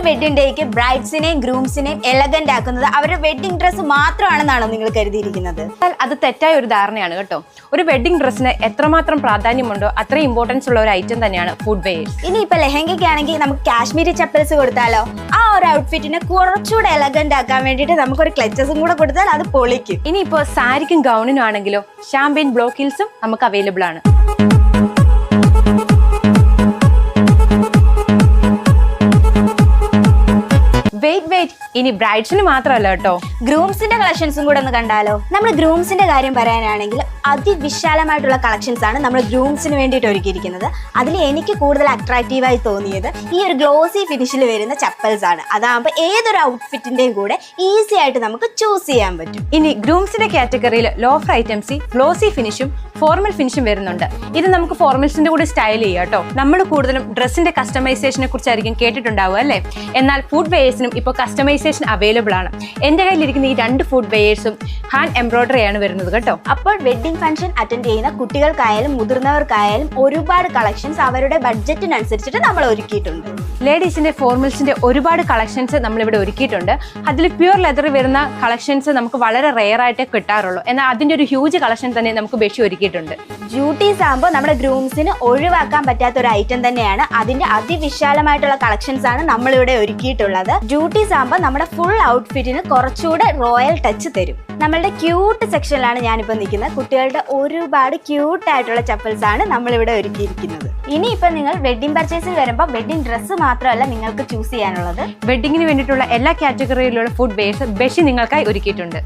Wedding ഡേക്ക് ബ്രൈഡ്സിനെയും ഗ്രൂംസിനെയും elegant ആക്കുന്നത് അവരുടെ wedding dress മാത്രമാണെന്നാണോ നിങ്ങൾ കരുതിയിരിക്കുന്നത്? അത് തെറ്റായ ഒരു ധാരണയാണ് കേട്ടോ. ഒരു വെഡിങ് ഡ്രസ്സിന് എത്രമാത്രം പ്രാധാന്യമുണ്ടോ അത്രയും ഇമ്പോർട്ടൻസ് ഉള്ള ഒരു ഐറ്റം തന്നെയാണ് ഫുഡ് വെയേഴ്സ്. ഇനി ഇപ്പൊ ലെഹങ്കയ്ക്കാണെങ്കിൽ നമുക്ക് കാശ്മീരി ചപ്പൽസ് കൊടുത്താലോ? ആ ഒരു ഔട്ട്ഫിറ്റിനെ കുറച്ചുകൂടെ എലഗന്റ് ആക്കാൻ വേണ്ടിയിട്ട് നമുക്കൊരു ക്ലച്ചസും കൂടെ കൊടുത്താൽ അത് പൊളിക്കും. ഇനിയിപ്പോ സാരിക്കും ഗൗണിനും ആണെങ്കിലോ ഷാമ്പയിൻ ബ്ലോക്ക് ഹീൽസും നമുക്ക് അവൈലബിൾ ആണ്. വെയിറ്റ് ഇനി ബ്രൈഡ്സിന് മാത്രമല്ല കേട്ടോ, ഗ്രൂംസിന്റെ കളക്ഷൻസും കൂടെ ഒന്ന് കണ്ടാലോ? നമ്മൾ ഗ്രൂംസിന്റെ കാര്യം പറയാനാണെങ്കിൽ അതിവിശാലമായിട്ടുള്ള കളക്ഷൻസ് ആണ് നമ്മൾ ഗ്രൂംസിന് വേണ്ടിയിട്ട് ഒരുക്കിയിരിക്കുന്നത്. അതിൽ എനിക്ക് കൂടുതൽ അട്രാക്റ്റീവായി തോന്നിയത് ഈ ഒരു ഗ്ലോസി ഫിനിഷിൽ വരുന്ന ചപ്പൽസ് ആണ്. അതാകുമ്പോൾ ഏതൊരു ഔട്ട്ഫിറ്റിന്റെയും കൂടെ ഈസി ആയിട്ട് നമുക്ക് ചൂസ് ചെയ്യാൻ പറ്റും. ഇനി ഗ്രൂംസിന്റെ കാറ്റഗറിയിൽ ലോഫർ ഐറ്റംസ് ഗ്ലോസി ഫിനിഷും ഫോർമൽ ഫിനിഷും വരുന്നുണ്ട്. ഇത് നമുക്ക് ഫോർമൽസിന്റെ കൂടെ സ്റ്റൈൽ ചെയ്യാം കേട്ടോ. നമ്മൾ കൂടുതലും ഡ്രസ്സിന്റെ കസ്റ്റമൈസേഷനെ കുറിച്ചായിരിക്കും കേട്ടിട്ടുണ്ടാവുക അല്ലേ? എന്നാൽ ഫുഡ് വെയേഴ്സിനും ഇപ്പോൾ കസ്റ്റമൈസേഷൻ അവൈലബിൾ ആണ്. എൻ്റെ കയ്യിലിരിക്കുന്ന ഈ 2 ഫുഡ് വെയേഴ്സും ഹാൻഡ് എംബ്രോയിഡറി ആണ് വരുന്നത് കേട്ടോ. അപ്പോൾ വെഡിങ് ഫംഗ്ഷൻ അറ്റൻഡ് ചെയ്യുന്ന കുട്ടികൾക്കായാലും മുതിർന്നവർക്കായാലും ഒരുപാട് കളക്ഷൻസ് അവരുടെ ബഡ്ജറ്റിനനുസരിച്ചിട്ട് നമ്മൾ ഒരുക്കിയിട്ടുണ്ട്. ലേഡീസിന്റെ ഫോർമൽസിന്റെ ഒരുപാട് കളക്ഷൻസ് നമ്മളിവിടെ ഒരുക്കിയിട്ടുണ്ട്. അതിൽ പ്യൂർ ലെതർ വരുന്ന കളക്ഷൻസ് നമുക്ക് വളരെ റെയർ ആയിട്ടേ കിട്ടാറുള്ളൂ. എന്നാൽ അതിന്റെ ഒരു ഹ്യൂജ് കളക്ഷൻ തന്നെ നമുക്ക് ബെഷി ഒരുക്കിയിട്ടുണ്ട്. ഡ്യൂട്ടീസ് ആകുമ്പോൾ നമ്മുടെ ഗ്രൂംസിന് ഒഴിവാക്കാൻ പറ്റാത്ത ഒരു ഐറ്റം തന്നെയാണ്. അതിന്റെ അതിവിശാലമായിട്ടുള്ള കളക്ഷൻസ് ആണ് നമ്മളിവിടെ ഒരുക്കിയിട്ടുള്ളത്. ഡ്യൂട്ടീസ് ആകുമ്പോൾ നമ്മുടെ ഫുൾ ഔട്ട്ഫിറ്റിന് കുറച്ചുകൂടെ റോയൽ ടച്ച് തരും. നമ്മളുടെ ക്യൂട്ട് സെക്ഷനിലാണ് ഞാനിപ്പോൾ നിൽക്കുന്നത്. കുട്ടികളുടെ ഒരുപാട് ക്യൂട്ട് ആയിട്ടുള്ള ചപ്പൽസ് ആണ് നമ്മളിവിടെ ഒരുക്കിയിരിക്കുന്നത്. ഇനിയിപ്പോൾ നിങ്ങൾ വെഡിങ് പർച്ചേസിൽ വരുമ്പോൾ വെഡിങ് ഡ്രസ്സ് മാത്രമല്ല നിങ്ങൾക്ക് ചൂസ് ചെയ്യാനുള്ളത്. വെഡിങ്ങിന് വേണ്ടിയിട്ടുള്ള എല്ലാ കാറ്റഗറിയിലുള്ള ഫുഡ് വെയേഴ്സ് ബെഷി നിങ്ങൾക്കായി ഒരുക്കിയിട്ടുണ്ട്.